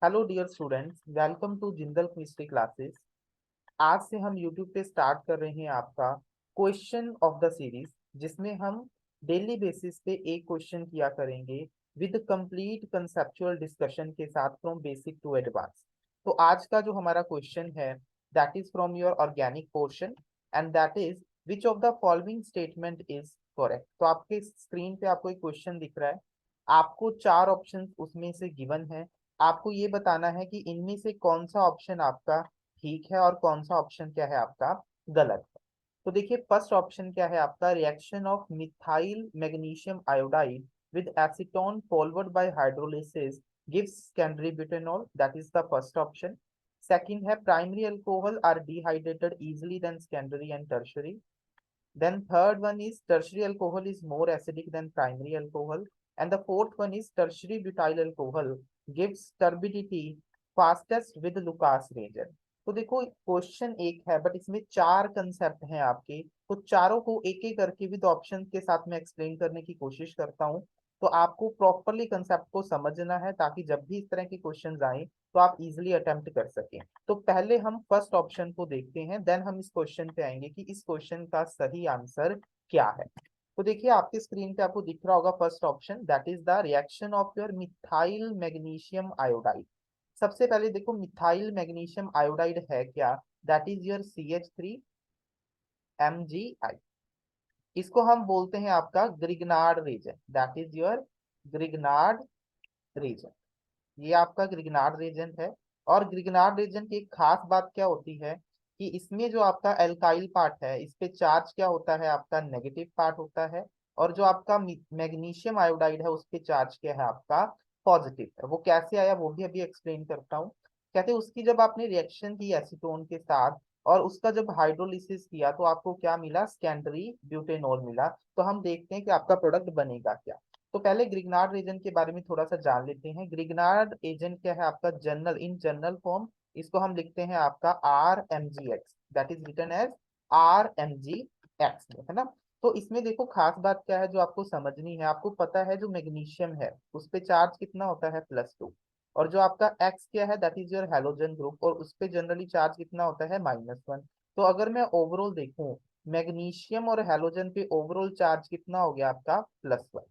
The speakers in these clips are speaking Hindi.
Hello dear students, welcome to Jindal chemistry classes. आज से हम यूट्यूब पे स्टार्ट कर रहे हैं आपका क्वेश्चन ऑफ द सीरीज, जिसमें हम डेली बेसिस पे एक क्वेश्चन किया करेंगे विद कंप्लीट कंसेप्चुअल डिस्कशन के साथ फ्रॉम बेसिक टू एडवांस। तो आज का जो हमारा क्वेश्चन है that is from your organic portion and that is which of the following statement is correct. तो आपके स्क्रीन पे आपको एक क्वेश्चन दिख रहा है, आपको चार ऑप्शन उसमें से गिवन है। आपको ये बताना है कि इनमें से कौन सा ऑप्शन आपका ठीक है और कौन सा ऑप्शन क्या है आपका गलत है। तो देखिए, फर्स्ट ऑप्शन क्या है आपका, reaction of methyl magnesium iodide with acetone followed by hydrolysis gives secondary butanol, that is the first option. Second है primary alcohol are dehydrated easily than secondary and tertiary. Then third one is tertiary alcohol is more acidic than primary alcohol. And the fourth one is tertiary butyl alcohol gives turbidity fastest with Lucas reagent. तो देखो, क्वेश्चन एक है बट इसमें चार कंसेप्ट हैं आपके, तो चारों को एक एक करके विद ऑप्शन के साथ में एक्सप्लेन करने की कोशिश करता हूँ। तो आपको प्रॉपरली कंसेप्ट को समझना है ताकि जब भी इस तरह के क्वेश्चंस आए तो आप इजिली अटेम्प्ट कर सकें। तो पहले हम फर्स्ट ऑप्शन को देखते हैं, देन हम इस क्वेश्चन पे आएंगे कि इस क्वेश्चन का सही आंसर क्या है। तो देखिए, आपके स्क्रीन पे आपको दिख रहा होगा first option, that is the reaction of your methyl magnesium iodide. सबसे पहले देखो, मिथाइल मैग्नीशियम आयोडाइड है क्या, दैट इज योर CH3MgI। इसको हम बोलते हैं आपका Grignard reason, that is your Grignard reason. ये आपका ग्रिग्नार्ड रीजन है। और ग्रिग्नार्ड रीजन की एक खास बात क्या होती है कि इसमें जो आपका एल्काइल पार्ट है इस पे चार्ज क्या होता है आपका नेगेटिव पार्ट होता है, और जो आपका मैग्नीशियम आयोडाइड है उस पे चार्ज क्या है आपका पॉजिटिव है। वो कैसे आया वो भी अभी एक्सप्लेन करता हूँ। कहते हैं उसकी जब आपने रिएक्शन की एसीटोन के साथ और उसका जब हाइड्रोलिसिस किया तो आपको क्या मिला, सेकेंडरी ब्यूटेनॉल मिला। तो हम देखते हैं कि आपका प्रोडक्ट बनेगा क्या। तो पहले ग्रिग्नार्ड रीजन के बारे में थोड़ा सा जान लेते हैं। ग्रिग्नार्ड एजेंट क्या है आपका, जनरल इन जनरल फॉर्म इसको हम लिखते हैं आपका RMgX, that is written as RMgX, है ना। तो इसमें देखो, खास बात क्या है जो आपको समझनी है, आपको पता है जो मैग्नीशियम है उस पे चार्ज कितना होता है +2, और जो आपका X क्या है that is your halogen group, और उस पे जनरली चार्ज कितना होता है -1। तो अगर मैं ओवरऑल देखूं, मैग्नीशियम और हैलोजन पे ओवरऑल चार्ज कितना हो गया आपका +1।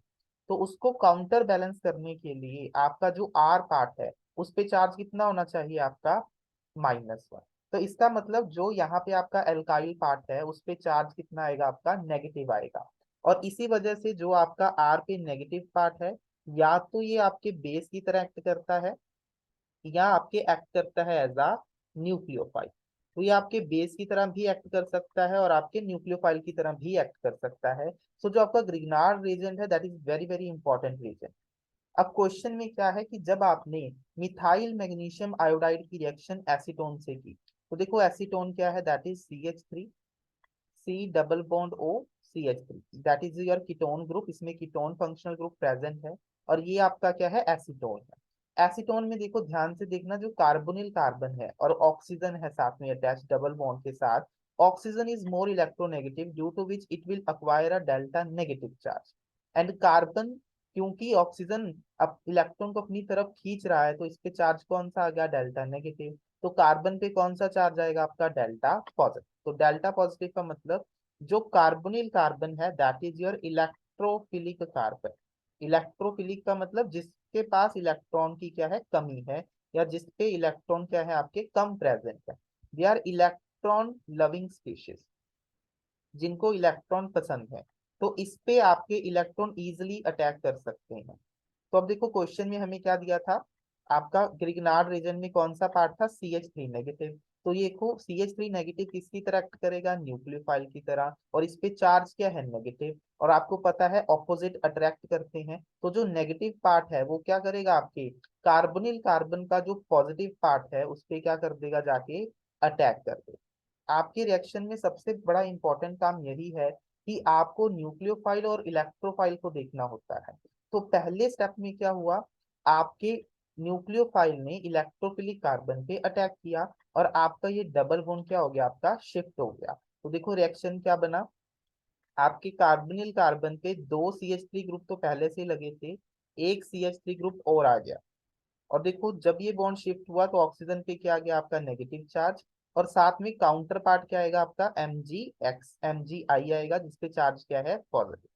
तो उसको काउंटर बैलेंस करने के लिए आपका जो आर पार्ट है उस पे चार्ज कितना होना चाहिए आपका -1। तो इसका मतलब जो यहाँ पे आपका एल्काइल पार्ट है उस पे चार्ज कितना आएगा आपका नेगेटिव आएगा। और इसी वजह से जो आपका आर पे नेगेटिव पार्ट है, या तो ये आपके बेस की तरह एक्ट करता है या आपके एक्ट करता है एज अ न्यूक्लियोफाइल। तो ये आपके बेस की तरह भी एक्ट कर सकता है और आपके न्यूक्लियोफाइल की तरह भी एक्ट कर सकता है। सो जो आपका ग्रिग्नार्ड रीजेंट है that is very very important reason. अब क्वेश्चन में क्या है कि जब आपने मिथाइल मैग्नीशियम आयोडाइड की रिएक्शन एसीटोन से की, तो देखो एसीटोन क्या है, that is CH3C double bond O CH3, that is your ketone group, इसमें कीटोन फंक्शनल ग्रुप प्रेजेंट है। और ये आपका क्या है, एसीटोन है। एसीटोन में देखो, ध्यान से देखना, जो कार्बोनिल कार्बन है और ऑक्सीजन है साथ में अटैच डबल बॉन्ड के साथ, oxygen is more electronegative due to which it will acquire a delta negative charge. And carbon, क्योंकि ऑक्सीजन अब इलेक्ट्रॉन को अपनी तरफ खींच रहा है तो इस पे चार्ज कौन सा आ गया, डेल्टा नेगेटिव। तो कार्बन पे कौन सा चार्ज आएगा आपका, डेल्टा पॉजिटिव। तो डेल्टा पॉजिटिव का मतलब जो कार्बोनिल कार्बन है that is your electrophilic carbon. Electrophilic का मतलब जिसके पास इलेक्ट्रॉन की क्या है, कमी है, या जिसपे इलेक्ट्रॉन क्या है आपके कम प्रेजेंट है। They are electron loving species, जिनको इलेक्ट्रॉन पसंद है। तो इस पे आपके इलेक्ट्रॉन इजिली अटैक कर सकते हैं। तो अब देखो, क्वेश्चन में हमें क्या दिया था, आपका ग्रिग्नार्ड रीजन में कौन सा पार्ट था, CH3 नेगेटिव। तो ये देखो, CH3 नेगेटिव किसकी तरह एक्ट करेगा, न्यूक्लियोफाइल की तरह, और इस पे चार्ज क्या है, नेगेटिव। और आपको पता है ऑपोजिट अट्रैक्ट करते हैं, तो जो नेगेटिव पार्ट है वो क्या करेगा, आपके कार्बोनिल कार्बन का जो पॉजिटिव पार्ट है उस पे क्या कर देगा, जाके अटैक कर देगा। आपके रिएक्शन में सबसे बड़ा इंपॉर्टेंट काम यही है कि आपको न्यूक्लियोफाइल और इलेक्ट्रोफाइल को देखना होता है। तो पहले स्टेप में क्या हुआ, आपके न्यूक्लियोफाइल ने इलेक्ट्रोफिलिक कार्बन पे अटैक किया और आपका ये डबल बॉन्ड क्या हो गया, आपका शिफ्ट हो गया। तो देखो रिएक्शन क्या बना, आपके कार्बोनिल कार्बन पे दो CH3 ग्रुप तो पहले से ही लगे थे, एक CH3 ग्रुप और आ गया। और देखो जब ये बॉन्ड शिफ्ट हुआ तो ऑक्सीजन पे क्या आ गया आपका नेगेटिव चार्ज, और साथ में काउंटर पार्ट क्या आएगा आपका Mg आएगा, जिसपे चार्ज क्या है पॉजिटिव।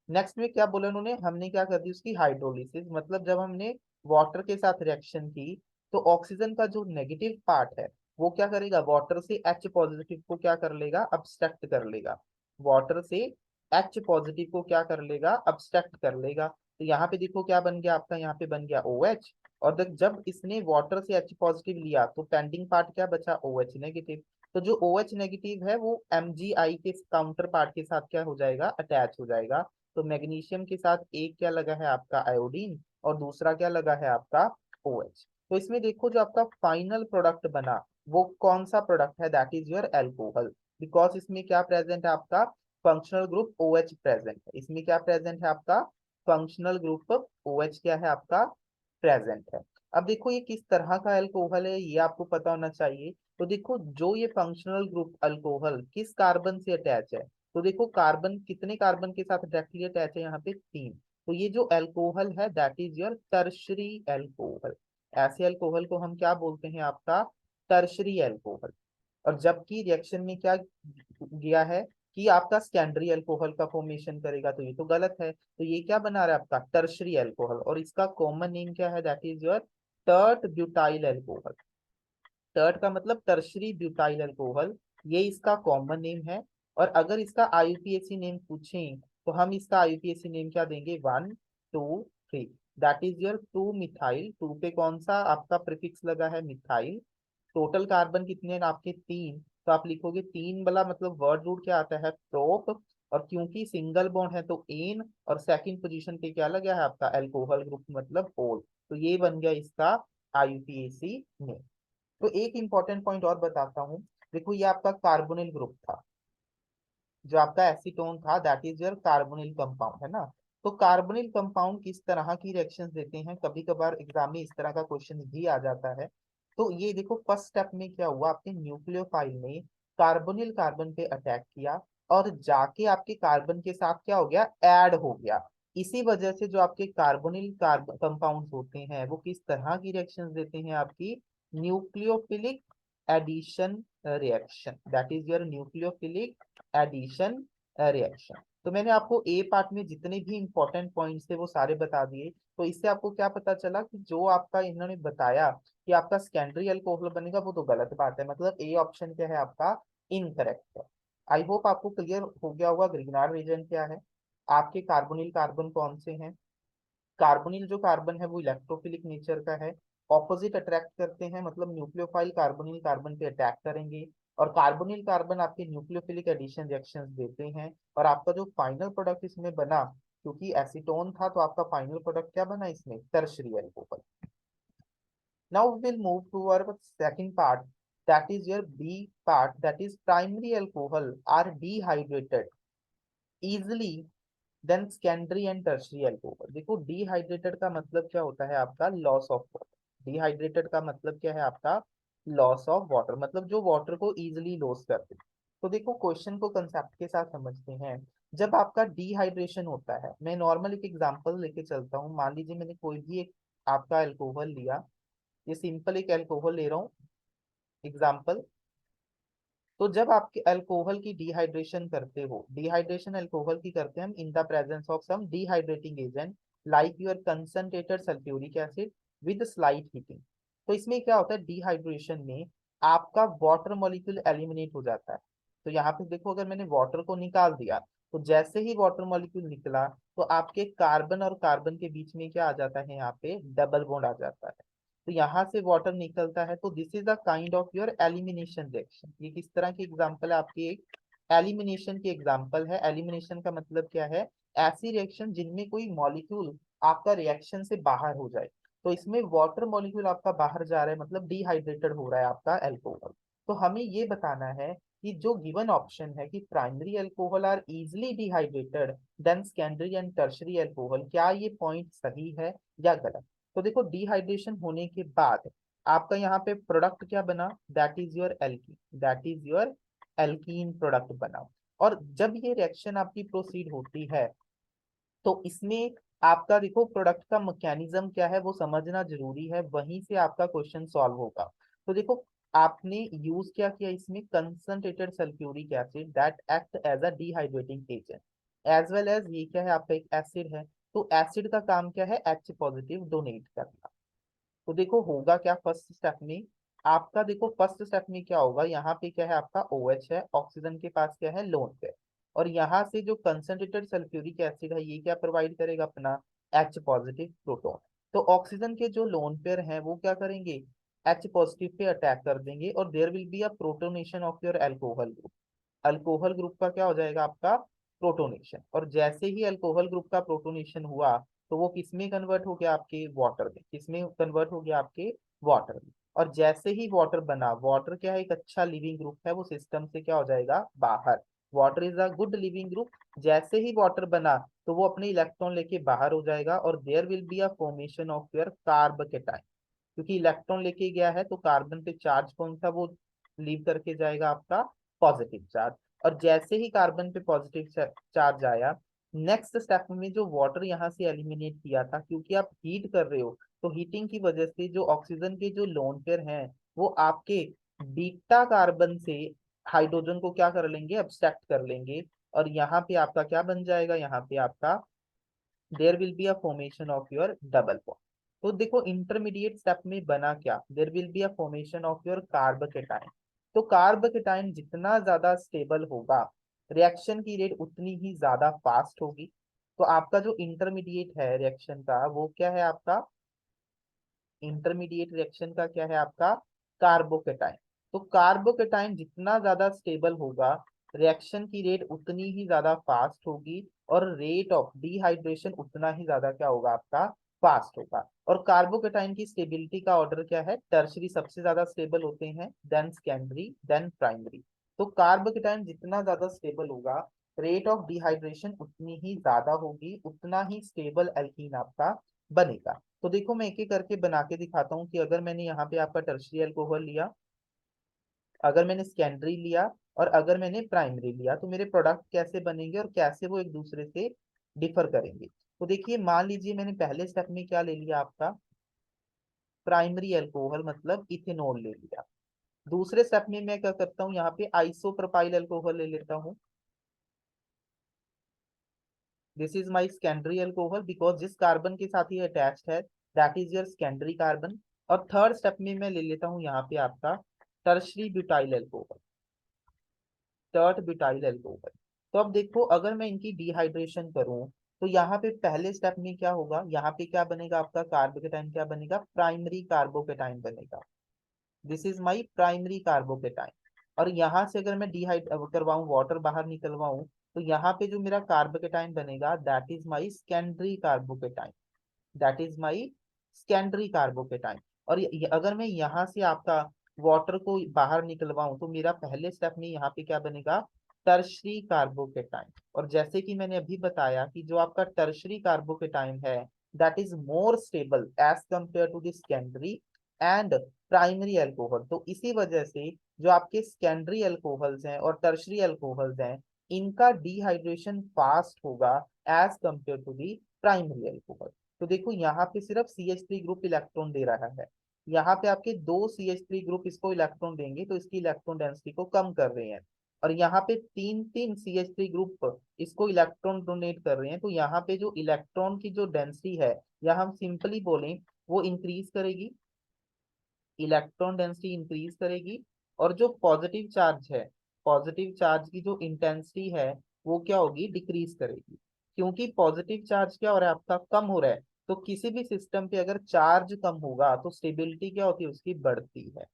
नेक्स्ट में क्या बोला उन्होंने, हमने क्या कर दी उसकी हाइड्रोलिसिस, मतलब जब हमने वाटर के साथ रिएक्शन की तो ऑक्सीजन का जो नेगेटिव पार्ट है वो क्या करेगा, वाटर से H पॉजिटिव को क्या कर लेगा, अब्स्ट्रैक्ट कर लेगा। वाटर से H पॉजिटिव को क्या कर लेगा, अब्स्ट्रैक्ट कर लेगा। तो यहाँ पे देखो क्या बन गया आपका, यहाँ पे बन गया OH। और जब इसने वाटर से H पॉजिटिव लिया तो पेंडिंग पार्ट क्या बचा, OH नेगेटिव। तो जो OH नेगेटिव है वो Mgi के काउंटर पार्ट के साथ क्या हो जाएगा, अटैच हो जाएगा। तो मैग्नीशियम के साथ एक क्या लगा है आपका आयोडीन, और दूसरा क्या लगा है आपका OH। तो इसमें देखो जो आपका फाइनल प्रोडक्ट बना वो कौन सा प्रोडक्ट है, that is your alcohol. Because इसमें क्या प्रेजेंट है आपका, फंक्शनल ग्रुप OH प्रेजेंट है। इसमें क्या प्रेजेंट है आपका, फंक्शनल ग्रुप OH क्या है आपका प्रेजेंट है। अब देखो ये किस तरह का अल्कोहल है ये आपको पता होना चाहिए। तो देखो जो ये फंक्शनल ग्रुप अल्कोहल किस कार्बन से अटैच है, तो देखो कार्बन कितने कार्बन के साथ डायरेक्टली अटैच है, यहाँ पे 3। तो ये जो अल्कोहल है that is your tertiary alcohol. ऐसे अल्कोहल को हम क्या बोलते हैं आपका, टर्शरी अल्कोहल। और जबकि रिएक्शन में क्या गया है कि आपका सेकेंडरी अल्कोहल का फॉर्मेशन करेगा, तो ये तो गलत है। तो ये क्या बना रहा है आपका टर्शरी अल्कोहल, और इसका कॉमन नेम क्या है, that is your tert butyl alcohol. Tert का मतलब टर्शरी ब्यूटाइल अल्कोहल, ये इसका कॉमन नेम है। और अगर इसका आईयूपीएसी नेम पूछें तो हम इसका आईयूपीएसी नेम क्या देंगे, 1 2 3, दैट इज योर 2 मिथाइल। 2 पे कौन सा आपका प्रीफिक्स लगा है, मिथाइल। टोटल कार्बन कितने हैं आपके, 3। तो आप लिखोगे 3 वाला मतलब वर्ड रूट क्या आता है, प्रोप। और क्योंकि सिंगल बॉन्ड है तो एन, और सेकंड पोजीशन पे क्या लगा है आपका अल्कोहल ग्रुप मतलब ओल। तो ये बन गया इसका आईयूपीएसी नेम। तो एक इंपॉर्टेंट पॉइंट और बताता हूँ। देखो ये आपका कार्बोनिल ग्रुप था, जो आपका एसीटोन था that is your carbonyl compound, है ना। तो कार्बोनिल कंपाउंड किस तरह की रिएक्शंस देते हैं, कभी कभार एग्जाम में इस तरह का क्वेश्चन भी आ जाता है। तो ये देखो फर्स्ट स्टेप में क्या हुआ, आपके न्यूक्लियोफाइल ने कार्बोनिल कार्बन पे अटैक किया, और जाके आपके कार्बन के साथ क्या हो गया, ऐड हो गया। इसी वजह से जो आपके कार्बोनिल कार्बन कंपाउंड होते हैं वो किस तरह की रिएक्शंस देते हैं, आपकी nucleophilic addition reaction, that is your nucleophilic addition reaction. तो मैंने आपको ए पार्ट में जितने भी इंपॉर्टेंट पॉइंट्स थे वो सारे बता दिए। तो इससे आपको क्या पता चला कि जो आपका इन्होंने बताया कि आपका सेकेंडरी अल्कोहल बनेगा वो तो गलत बात है, मतलब ए ऑप्शन क्या है आपका इनकरेक्ट है। आई होप आपको क्लियर हो गया होगा ग्रिग्नार्ड रीजन क्या है। आपके कार्बोनिल कार्बन कौन से हैं, कार्बोनिल जो कार्बन है वो इलेक्ट्रोफिलिक नेचर का है, ऑपोजिट अट्रैक्ट करते हैं, मतलब न्यूक्लियोफाइल कार्बोनिल कार्बन पे अटैक करेंगे। और कार्बोनिल कार्बन आपके न्यूक्लियोफिलिक एडिशन रिएक्शंस देते हैं। और आपका जो फाइनल प्रोडक्ट इसमें बना, क्योंकि एसीटोन था तो आपका फाइनल प्रोडक्ट क्या बना इसमें, tertiary alcohol. Now we will move to our second part, that is your B part, that is primary alcohol are dehydrated easily then secondary and tertiary alcohol. देखो डिहाइड्रेटेड का मतलब क्या होता है आपका, लॉस ऑफ वाटर। डिहाइड्रेटेड का मतलब क्या है आपका, लॉस ऑफ वाटर, मतलब जो वाटर को इजिली लॉस कर दे। तो देखो क्वेश्चन को कंसेप्ट के साथ समझते हैं। जब आपका डिहाइड्रेशन होता है, मैं नॉर्मल एक एग्जांपल लेके चलता हूँ। मान लीजिए मैंने कोई भी एक आपका अल्कोहल लिया, ये सिंपल एक अल्कोहल ले रहा हूँ एग्जाम्पल। तो जब आपके अल्कोहल की डिहाइड्रेशन करते हो, डिहाइड्रेशन अल्कोहल की करते हैं हम in the presence of some dehydrating agent like your concentrated sulphuric acid with slight heating. तो इसमें क्या होता है, डिहाइड्रेशन में आपका वाटर मॉलिक्यूल एलिमिनेट हो जाता है। तो यहाँ पे देखो अगर मैंने वाटर को निकाल दिया, तो जैसे ही वाटर मॉलिक्यूल निकला तो आपके कार्बन और कार्बन के बीच में क्या आ जाता है, यहाँ पे डबल बॉन्ड आ जाता है। तो यहाँ से वाटर निकलता है, तो this is the kind of your elimination reaction. ये किस तरह की एग्जांपल है आपकी, एक एलिमिनेशन की एग्जांपल है। एलिमिनेशन का मतलब क्या है, ऐसी रिएक्शन जिनमें कोई मॉलिक्यूल आपका रिएक्शन से बाहर हो जाए। तो इसमें वाटर मॉलिक्यूल आपका बाहर जा रहा है, मतलब डिहाइड्रेटेड हो रहा है आपका अल्कोहल। तो हमें ये बताना है कि जो गिवन ऑप्शन है कि primary alcohol are easily dehydrated then secondary and tertiary alcohol, क्या ये पॉइंट सही है या गलत। तो देखो डिहाइड्रेशन होने के बाद आपका यहाँ पे प्रोडक्ट क्या बना, that is your alkene, that is your alkene product बना। और जब ये रिएक्शन आपकी प्रोसीड होती है तो इसमें आपका देखो प्रोडक्ट का मैकेनिज्म क्या है वो समझना जरूरी है, वहीं से आपका क्वेश्चन सॉल्व होगा। तो देखो आपने यूज क्या किया इसमें, concentrated sulphuric acid that act as a dehydrating agent, as well as ये क्या है आपका एक एसिड है। तो एसिड का काम क्या है, H पॉजिटिव डोनेट करना। तो देखो होगा क्या फर्स्ट स्टेप में, आपका देखो फर्स्ट स्टेप में क्या होगा, यहाँ पे क्या है आपका OH है, ऑक्सीजन के पास क्या है लोन पेयर, और यहाँ से जो कंसंट्रेटेड सल्फ्यूरिक एसिड है ये क्या प्रोवाइड करेगा अपना H पॉजिटिव प्रोटॉन। तो ऑक्सीजन के जो लोन पेयर हैं वो क्या करेंगे, H पॉजिटिव पे अटैक कर देंगे, और there will be a protonation of your alcohol group. Alcohol group का क्या हो जाएगा आपका प्रोटोनेशन, और जैसे ही अल्कोहल ग्रुप का प्रोटोनेशन हुआ तो वो किस में कन्वर्ट हो गया आपके वाटर में, किस में कन्वर्ट हो गया आपके वाटर में। और जैसे ही वाटर बना, वाटर क्या है एक अच्छा लिविंग ग्रुप है, वो सिस्टम से क्या हो जाएगा बाहर, water is a good leaving group. जैसे ही वाटर बना तो वो अपने इलेक्ट्रॉन लेके बाहर हो जाएगा, और there will be a formation of your carbocation, क्योंकि इलेक्ट्रॉन लेके गया है तो कार्बन पे चार्ज कौन सा वो लीव करके जाएगा आपका पॉजिटिव चार्ज। और जैसे ही कार्बन पे पॉजिटिव चार्ज आया, नेक्स्ट स्टेप में जो वाटर यहाँ से एलिमिनेट किया था, क्योंकि आप हीट कर रहे हो तो हीटिंग की वजह से जो ऑक्सीजन के जो लोन पेयर हैं वो आपके बीटा कार्बन से हाइड्रोजन को क्या कर लेंगे, अब्स्ट्रैक्ट कर लेंगे, और यहाँ पे आपका क्या बन जाएगा, यहाँ पे आपका there will be a formation of your double bond. तो देखो इंटरमीडिएट स्टेप में बना क्या, there will be a formation of your carbocation. तो कार्ब केटाइन जितना ज्यादा स्टेबल होगा, रिएक्शन की रेट उतनी ही ज्यादा फास्ट होगी। तो आपका जो इंटरमीडिएट है रिएक्शन का वो क्या है आपका, इंटरमीडिएट रिएक्शन का क्या है आपका कार्बोकेटाइन। तो कार्बोकेटाइन जितना ज्यादा स्टेबल होगा, रिएक्शन की रेट उतनी ही ज्यादा फास्ट होगी, और रेट ऑफ डिहाइड्रेशन उतना ही ज्यादा क्या होगा आपका फास्ट होगा। और कार्बोकेटाइन की स्टेबिलिटी का ऑर्डर क्या है, टर्शरी सबसे ज्यादा स्टेबल होते हैं, देन सेकेंडरी, देन प्राइमरी। तो कार्बोकेटाइन जितना ज्यादा स्टेबल होगा, रेट ऑफ डिहाइड्रेशन उतनी ही ज्यादा होगी, उतना ही स्टेबल एल्कीन आपका बनेगा। तो देखो मैं एक एक करके बना के दिखाता हूँ कि अगर मैंने यहाँ पे आपका टर्शियरी अल्कोहल लिया, अगर मैंने सेकेंडरी लिया, और अगर मैंने प्राइमरी लिया, तो मेरे प्रोडक्ट कैसे बनेंगे और कैसे वो एक दूसरे से डिफर करेंगे। तो देखिए मान लीजिए मैंने पहले स्टेप में क्या ले लिया आपका प्राइमरी अल्कोहल मतलब इथेनॉल ले लिया। दूसरे स्टेप में मैं क्या करता हूँ, यहाँ पे आइसोप्रोपाइल अल्कोहल ले लेता हूँ, this is my secondary alcohol, because जिस कार्बन के साथ ये अटैच्ड है that is your secondary carbon. और थर्ड स्टेप में मैं ले लेता हूँ यहाँ पे आपका tertiary butyl alcohol, tert butyl alcohol. तो अब देखो अगर मैं इनकी डिहाइड्रेशन करूं, तो यहाँ पे पहले स्टेप में क्या होगा, यहाँ पे क्या बनेगा आपका कार्बोकेटाइन, क्या बनेगा प्राइमरी कार्बोकेटाइन बनेगा, this is my primary carbocation. और यहाँ से अगर मैं डिहाइड करवाऊं, वाटर बाहर निकलवाऊं, तो यहाँ पे जो मेरा कार्बोकेटाइन बनेगा that is my secondary carbocation, that is my secondary carbocation. और अगर मैं यहाँ से आपका वाटर को बाहर निकलवाऊं, तो मेरा पहले स्टेप में यहाँ पे क्या बनेगा टर्शरी कार्बोकेटाइन। और जैसे कि मैंने अभी बताया कि जो आपका टर्शरी कार्बोकेटाइन है that is more stable as compare to the secondary and primary alcohol. तो इसी वजह से जो आपके सेकेंडरी अल्कोहल्स हैं और टर्शरी अल्कोहल्स हैं, इनका डिहाइड्रेशन फास्ट होगा as compare to the primary alcohol. तो देखो यहाँ पे सिर्फ CH3 ग्रुप इलेक्ट्रॉन दे रहा है, यहाँ पे आपके दो CH3 ग्रुप इसको इलेक्ट्रॉन देंगे तो इसकी इलेक्ट्रॉन डेंसिटी को कम कर रहे हैं, और यहाँ पे तीन तीन CH3 ग्रुप इसको इलेक्ट्रॉन डोनेट कर रहे हैं, तो यहाँ पे जो इलेक्ट्रॉन की जो डेंसिटी है, या हम सिंपली बोलें वो इंक्रीज करेगी, इलेक्ट्रॉन डेंसिटी इंक्रीज करेगी। और जो पॉजिटिव चार्ज है, पॉजिटिव चार्ज की जो इंटेंसिटी है वो क्या होगी, डिक्रीज करेगी। क्योंकि पॉजिटिव चार्ज क्या हो रहा है आपका कम हो रहा है, तो किसी भी सिस्टम पे अगर चार्ज कम होगा तो स्टेबिलिटी क्या होती है उसकी बढ़ती है।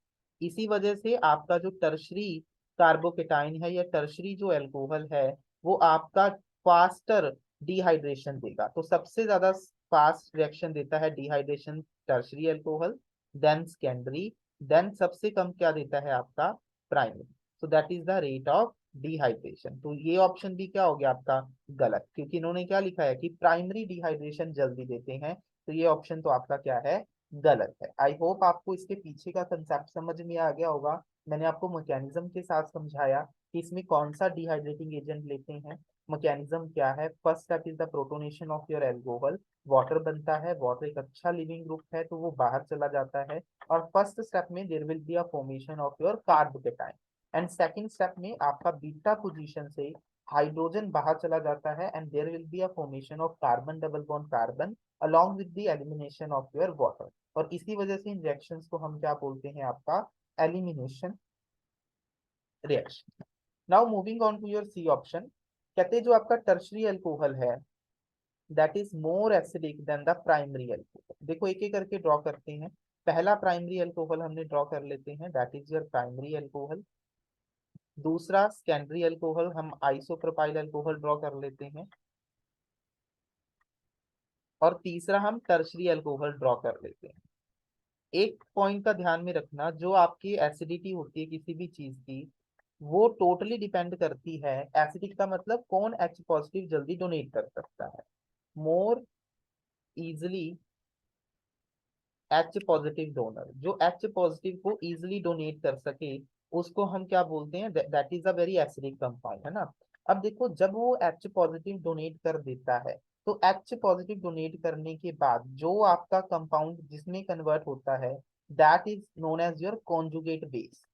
इसी वजह से आपका जो टर्शरी कार्बोकेटाइन है या टर्शरी जो अल्कोहल है वो आपका फास्टर डिहाइड्रेशन देगा। तो सबसे ज्यादा फास्ट रिएक्शन देता है dehydration tertiary alcohol, then secondary, then सबसे कम क्या देता है आपका primary. So that is the rate of dehydration. तो ये ऑप्शन भी क्या हो गया आपका गलत, क्योंकि इन्होंने क्या लिखा है कि प्राइमरी डिहाइड्रेशन जल्दी देते हैं, तो ये ऑप्शन तो आपका क्या है गलत है। आई होप आपको इसके पीछे का कंसेप्ट समझ में आ गया होगा। मैंने आपको मैकेनिज्म के साथ समझाया कि इसमें कौन सा डिहाइड्रेटिंग एजेंट लेते हैं, मैकेनिज्म क्या है? First step is the protonation of your alcohol, water बनता है, वाटर एक अच्छा लिविंग ग्रुप है तो वो बाहर चला जाता है, और फर्स्ट स्टेप में there will be a formation of your carbocation, and second step में आपका बीटा पोजीशन से हाइड्रोजन बाहर चला जाता है and there will be a formation of carbon double bond carbon along with the elimination of your water, और इसी वजह से इन रिएक्शंस को हम क्या बोलते हैं? आपका elimination reaction. Now moving on to your C option, कहते हैं जो आपका टर्शरी अल्कोहल है that is more acidic than the primary alcohol. देखो एक एक करके ड्रॉ करते हैं। पहला प्राइमरी अल्कोहल हमने ड्रॉ कर लेते हैं, that is your primary alcohol. दूसरा सेकेंडरी अल्कोहल हम आइसोप्रोपाइल अल्कोहल ड्रॉ कर लेते हैं, और तीसरा हम टर्शरी अल्कोहल ड्रॉ कर लेते हैं। एक पॉइंट का ध्यान में रखना, जो आपकी एसिडिटी होती है किसी भी चीज की, वो टोटली डिपेंड करती है, एसिडिक का मतलब कौन एच पॉजिटिव जल्दी डोनेट कर सकता है, मोर इजिली एच पॉजिटिव डोनर, जो एच पॉजिटिव को इजिली डोनेट कर सके उसको हम क्या बोलते हैं? That is a very acidic compound, है ना। अब देखो जब वो एच पॉजिटिव डोनेट कर देता है, तो एच पॉजिटिव डोनेट करने के बाद जो आपका कंपाउंड जिसमें कन्वर्ट होता है that is known as your conjugate base,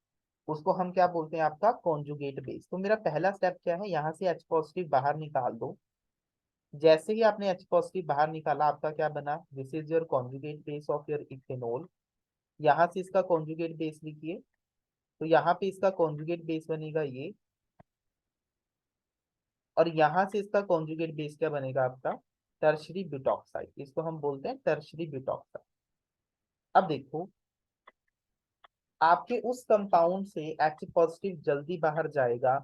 उसको हम क्या बोलते हैं? आपका कॉन्जुगेट बेस। तो मेरा पहला स्टेप क्या है? यहाँ से एच पॉजिटिव बाहर निकाल दो। जैसे ही आपने एच पॉजिटिव बाहर निकाला, आपका क्या बना? This is your conjugate base of your ethanol. यहाँ से इसका कॉन्जुगेट बेस लिखिए, तो यहाँ पे इसका कॉन्जुगेट बेस बनेगा ये, और यहाँ से इसका कॉन्जुगेट बेस क्या बनेगा? आपका टर्शरी ब्यूटॉक्साइड, इसको हम बोलते हैं टर्शरी ब्यूटॉक्साइड। अब देखो आपके उस कंपाउंड से एच पॉजिटिव जल्दी बाहर जाएगा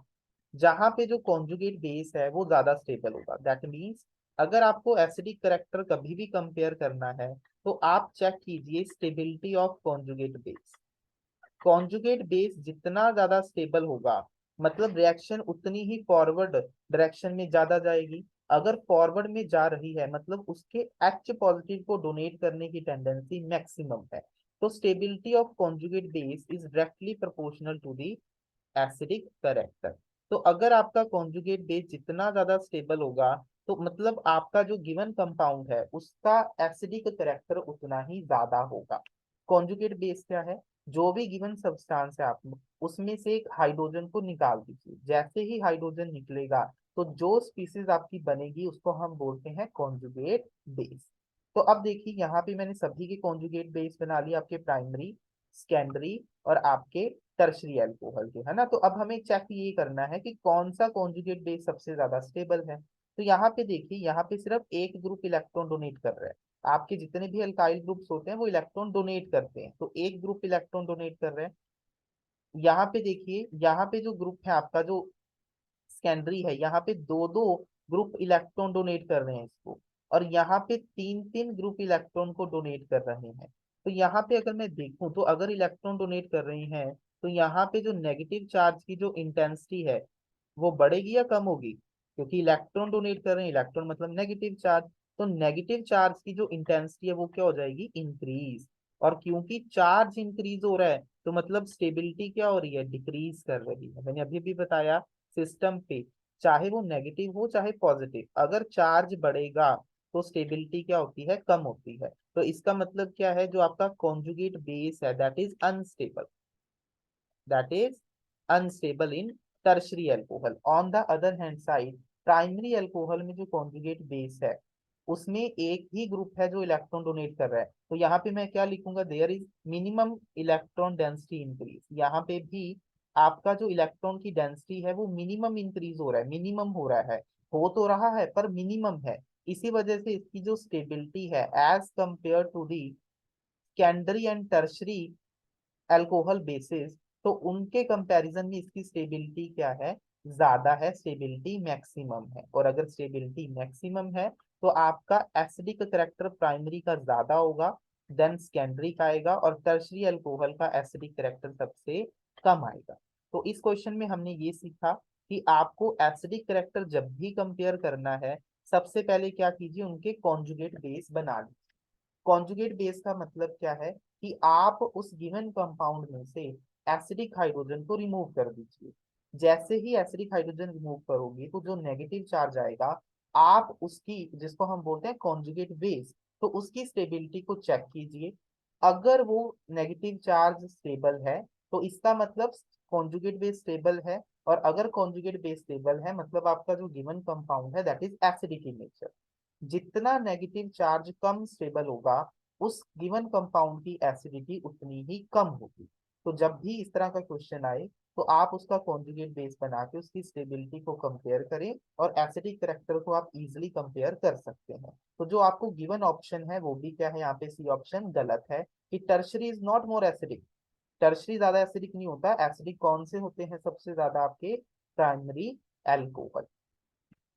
जहां पे जो कॉन्जुगेट बेस है वो ज्यादा स्टेबल होगा। दैट मीन्स अगर आपको एसिडिक करेक्टर कभी भी कंपेयर करना है तो आप चेक कीजिए stability of conjugate base. Conjugate base जितना ज्यादा स्टेबल होगा, मतलब रिएक्शन उतनी ही फॉरवर्ड डायरेक्शन में ज्यादा जाएगी। अगर फॉरवर्ड में जा रही है मतलब उसके एच पॉजिटिव को डोनेट करने की टेंडेंसी मैक्सिमम है। तो stability of conjugate base is directly proportional to the acidic character. तो अगर आपका कॉन्जुगेट बेस जितना ज्यादा स्टेबल होगा, तो मतलब आपका जो गिवन कंपाउंड है उसका एसिडिक करेक्टर उतना ही ज्यादा होगा। कॉन्जुगेट बेस क्या है? जो भी गिवन सब्सटेंस है आप उसमें से एक हाइड्रोजन को निकाल दीजिए, जैसे ही हाइड्रोजन निकलेगा तो जो स्पीसीज आपकी बनेगी उसको हम बोलते हैं कॉन्जुगेट बेस। तो अब देखिए यहाँ पे मैंने सभी के कॉन्जुगेट बेस बना लिए, आपके प्राइमरी, सेकेंडरी और आपके टर्शरी अल्कोहल के, है ना। तो अब हमें चेक ये करना है कि कौन सा कॉन्जुगेट बेस सबसे ज्यादा स्टेबल है। तो यहाँ पे देखिए, यहाँ पे सिर्फ एक ग्रुप इलेक्ट्रॉन डोनेट कर रहा है। आपके जितने भी अल्काइल ग्रुप्स होते हैं वो इलेक्ट्रॉन डोनेट करते हैं, तो एक ग्रुप इलेक्ट्रॉन डोनेट कर रहे हैं। यहाँ पे देखिए, यहाँ पे जो ग्रुप है आपका जो सेकेंडरी है, यहाँ पे दो दो ग्रुप इलेक्ट्रॉन डोनेट कर रहे हैं इसको, और यहाँ पे तीन तीन ग्रुप इलेक्ट्रॉन को डोनेट कर रहे हैं। तो यहाँ पे अगर मैं देखूं तो अगर इलेक्ट्रॉन डोनेट कर रही हैं तो यहाँ पे जो नेगेटिव चार्ज की जो इंटेंसिटी है वो बढ़ेगी या कम होगी? क्योंकि इलेक्ट्रॉन डोनेट कर रहे हैं, इलेक्ट्रॉन मतलब नेगेटिव चार्ज, तो नेगेटिव चार्ज की जो इंटेंसिटी है वो क्या हो जाएगी? इंक्रीज। और क्योंकि चार्ज इंक्रीज हो रहा है तो मतलब स्टेबिलिटी क्या हो रही है? डिक्रीज कर रही है। मैंने अभी भी बताया सिस्टम पे चाहे वो नेगेटिव हो चाहे पॉजिटिव, अगर चार्ज बढ़ेगा तो स्टेबिलिटी क्या होती है? कम होती है। तो इसका मतलब क्या है? जो आपका कॉन्जुगेट बेस है that is unstable, that is unstable in tertiary alcohol. On the other hand side, primary alcohol में जो कॉन्जुगेट बेस है उसमें एक ही ग्रुप है जो इलेक्ट्रॉन डोनेट कर रहा है, तो यहाँ पे मैं क्या लिखूंगा? There is minimum electron density increase. यहाँ पे भी आपका जो इलेक्ट्रॉन की डेंसिटी है वो मिनिमम इंक्रीज हो रहा है, मिनिमम हो रहा है, हो तो रहा है पर मिनिमम है। इसी वजह से इसकी जो स्टेबिलिटी है as compare to the secondary and tertiary alcohol basis, तो उनके कंपैरिजन में इसकी स्टेबिलिटी क्या है? ज्यादा है, स्टेबिलिटी मैक्सिमम है। और अगर स्टेबिलिटी मैक्सिमम है तो आपका एसिडिक करेक्टर प्राइमरी का ज्यादा होगा, देन सेकेंडरी का आएगा, और टर्शरी अल्कोहल का एसिडिक करेक्टर सबसे कम आएगा। तो इस क्वेश्चन में हमने ये सीखा कि आपको एसिडिक करेक्टर जब भी कंपेयर करना है सबसे पहले क्या कीजिए? उनके कॉन्जुगेट बेस बना लीजिए। कॉन्जुगेट बेस का मतलब क्या है? कि आप उस गिवन कंपाउंड में से एसिडिक हाइड्रोजन को रिमूव कर दीजिए। जैसे ही एसिडिक हाइड्रोजन रिमूव करोगे तो जो नेगेटिव चार्ज आएगा, आप उसकी, जिसको हम बोलते हैं कॉन्जुगेट बेस, तो उसकी स्टेबिलिटी को चेक कीजिए। अगर वो नेगेटिव चार्ज स्टेबल है तो इसका मतलब कॉन्जुगेट बेस स्टेबल है, और अगर कॉन्जुगेट बेस स्टेबल है मतलब आपका जो गिवन कंपाउंड है that is acidic in nature. जितना नेगेटिव चार्ज कम स्टेबल होगा, उस गिवन कंपाउंड की एसिडिटी उतनी ही कम होगी। तो जब भी इस तरह का क्वेश्चन आए तो आप उसका कॉन्जुगेट बेस बना के उसकी स्टेबिलिटी को कंपेयर करें, और एसिडिक करेक्टर को आप इजीली कंपेयर कर सकते हैं। तो जो आपको गिवन ऑप्शन है वो भी क्या है, यहाँ पे सी ऑप्शन गलत है, कि tertiary is not more acidic. Tertiary ज्यादा एसिडिक नहीं होता, एसिडिक कौन से होते हैं सबसे ज्यादा, आपके primary alcohol.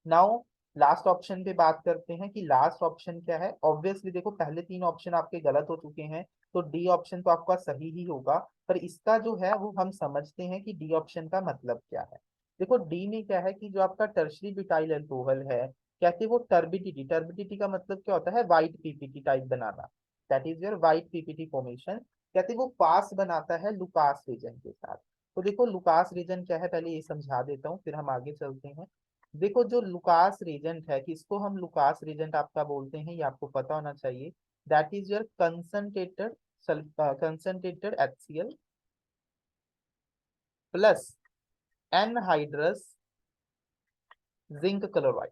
Now last option पे बात करते हैं कि लास्ट ऑप्शन क्या है। ऑब्वियसली देखो पहले तीन ऑप्शन आपके गलत हो चुके हैं, तो डी ऑप्शन तो आपका सही ही होगा। पर इसका जो है वो हम समझते हैं कि डी ऑप्शन का मतलब क्या है। देखो डी में क्या है कि जो आपका टर्शरी ब्यूटाइल अल्कोहल है, कहते हैं वो टर्बिडिटी, टर्बिडिटी का मतलब क्या होता है, white PPT type banana, that is your white PPT formation. कहते हैं वो पास बनाता है लुकास रीजन के साथ। तो देखो लुकास रीजन क्या है पहले ये समझा देता हूँ, फिर हम आगे चलते हैं। देखो जो लुकास रीजेंट है, किसको हम लुकास रीजेंट आपका बोलते हैं, ये आपको पता होना चाहिए। That is your concentrated concentrated HCl plus anhydrous zinc chloride,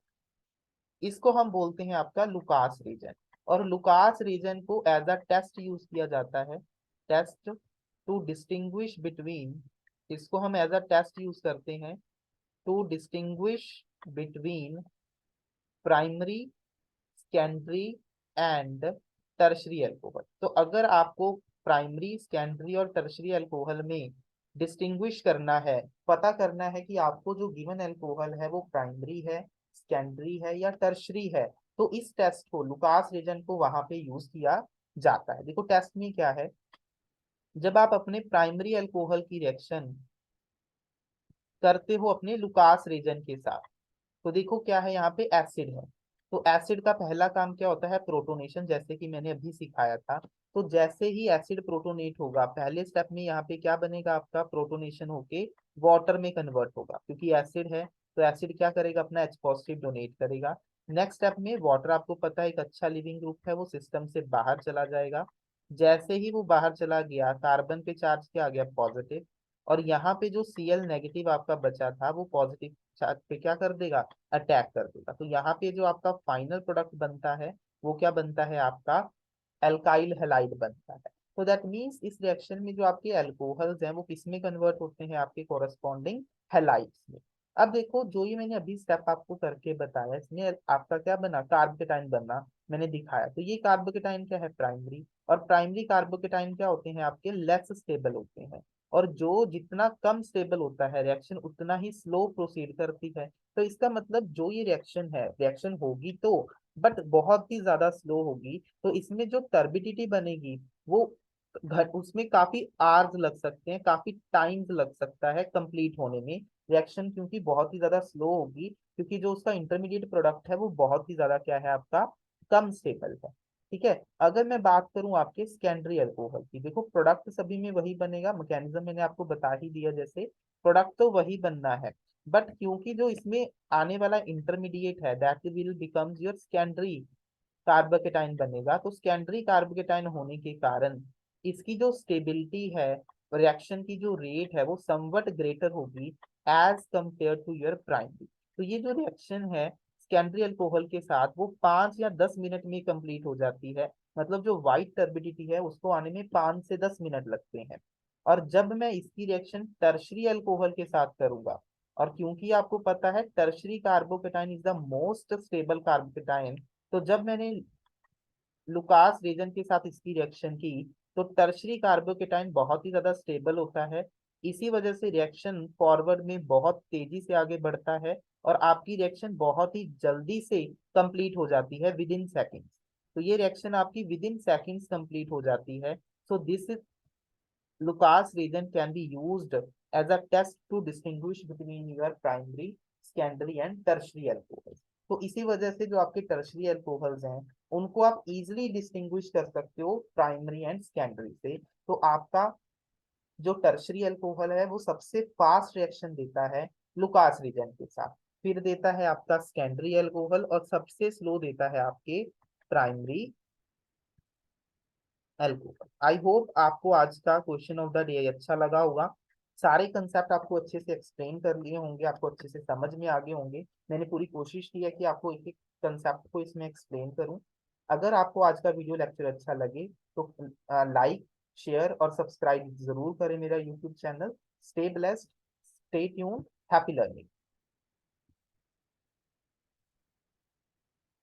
इसको हम बोलते हैं आपका लुकास रीजन। और लुकास रीजन को एज अ टेस्ट यूज किया जाता है, टेस्ट टू डिस्टिंग्विश बिटवीन, इसको हम एज अ टेस्ट यूज करते हैं to distinguish between primary, secondary and tertiary alcohol. तो अगर आपको प्राइमरी, सेकेंडरी और टर्शरी अल्कोहल में डिस्टिंग्विश करना है, पता करना है कि आपको जो गिवन अल्कोहल है वो प्राइमरी है, सेकेंडरी है या टर्शरी है, तो इस टेस्ट को, लुकास रीजन को वहां पे यूज किया जाता है। देखो टेस्ट में क्या है, जब आप अपने प्राइमरी अल्कोहल की रिएक्शन करते हो अपने लुकास रीजन के साथ, तो देखो क्या है, यहाँ पे एसिड है। तो एसिड का पहला काम क्या होता है, प्रोटोनेशन, जैसे कि मैंने अभी सिखाया था। तो जैसे ही एसिड प्रोटोनेट होगा, पहले स्टेप में यहाँ पे क्या बनेगा, आपका प्रोटोनेशन होके वाटर में कन्वर्ट होगा, क्योंकि एसिड है तो एसिड क्या करेगा, अपना H पॉजिटिव डोनेट करेगा। नेक्स्ट स्टेप में वाटर, आपको पता है एक अच्छा लिविंग ग्रुप है, वो सिस्टम से बाहर चला जाएगा। जैसे ही वो बाहर चला गया, कार्बन पे चार्ज क्या आ गया, पॉजिटिव। और यहाँ पे जो Cl नेगेटिव आपका बचा था वो पॉजिटिव चार्ज पे क्या कर देगा, अटैक कर देगा। तो यहाँ पे जो आपका फाइनल प्रोडक्ट बनता है वो क्या बनता है, आपका एल्काइल हैलाइड बनता है। तो दैट मीन्स इस रिएक्शन में जो आपके अल्कोहल्स हैं वो किस में कन्वर्ट होते हैं, आपके कोरस्पॉन्डिंग हैलाइड्स में। अब देखो जो ये मैंने अभी स्टेप आपको करके बताया, इसमें आपका क्या बना, कार्बोकेटाइन बना, मैंने दिखाया। तो ये कार्बोकेटाइन क्या है, प्राइमरी। और प्राइमरी कार्बोकेटाइन क्या होते हैं, आपके लेस स्टेबल होते हैं। और जो जितना कम स्टेबल होता है रिएक्शन, उतना ही स्लो प्रोसीड करती है। तो इसका मतलब जो ये रिएक्शन है, रिएक्शन होगी तो, बट बहुत ही ज्यादा स्लो होगी। तो इसमें जो टर्बिडिटी बनेगी वो उसमें काफी आवर्स लग सकते हैं, काफी टाइम्स लग सकता है कंप्लीट होने में रिएक्शन, क्योंकि बहुत ही ज्यादा स्लो होगी, क्योंकि जो उसका इंटरमीडिएट प्रोडक्ट है वो बहुत ही ज्यादा क्या है, आपका कम स्टेबल है। ठीक है। अगर मैं बात करूं आपके सेकेंडरी अल्कोहल की, देखो प्रोडक्ट सभी में वही बनेगा, मैकेनिज्म मैंने आपको बता ही दिया, जैसे प्रोडक्ट तो वही बनना है। बट क्योंकि जो इसमें आने वाला इंटरमीडिएट है that will becomes your secondary carbocation बनेगा, तो सेकेंडरी कार्बोकेटाइन होने के कारण इसकी जो स्टेबिलिटी है, रिएक्शन की जो रेट है वो समवट ग्रेटर होगी as compare to your primary. तो ये जो रिएक्शन है सेकेंडरी अल्कोहल के साथ, वो 5 या 10 मिनट में कंप्लीट हो जाती है। मतलब जो व्हाइट टर्बिडिटी है उसको आने में 5 से 10 मिनट लगते हैं। और जब मैं इसकी रिएक्शन टर्शरी अल्कोहल के साथ करूंगा, और क्योंकि आपको पता है tertiary carbocation is the most stable carbocation, तो जब मैंने लुकास रीजन के साथ इसकी रिएक्शन की, तो टर्शरी कार्बोकेटाइन बहुत ही ज्यादा स्टेबल होता है। इसी वजह से रिएक्शन फॉरवर्ड में बहुत तेजी से आगे बढ़ता है, और आपकी रिएक्शन बहुत ही जल्दी से कंप्लीट हो जाती है, विद इन सेकेंड्स। तो ये रिएक्शन आपकी विद इन सेकेंड्स कंप्लीट हो जाती है। So this Lucas region can be used as a test to distinguish between your primary, secondary and tertiary alcohols. तो इसी वजह से जो आपके टर्शरी अल्कोहल्स हैं उनको आप इजिली डिस्टिंग्विश कर सकते हो प्राइमरी एंड सेकेंडरी से। तो आपका जो टर्शरी अल्कोहल है वो सबसे फास्ट रिएक्शन देता है लुकास रीजन के साथ, फिर देता है आपका सेकेंडरी अल्कोहल, और सबसे स्लो देता है आपके प्राइमरी अल्कोहल। आई होप आपको आज का क्वेश्चन ऑफ द डे अच्छा लगा होगा। सारे कंसेप्ट आपको अच्छे से एक्सप्लेन कर लिए होंगे, आपको अच्छे से समझ में आ गए होंगे। मैंने पूरी कोशिश की है कि आपको एक एक कंसेप्ट को इसमें एक्सप्लेन करूं। अगर आपको आज का वीडियो लेक्चर अच्छा लगे तो लाइक, शेयर और सब्सक्राइब जरूर करें मेरा YouTube channel. Stay blessed, stay tuned, happy learning.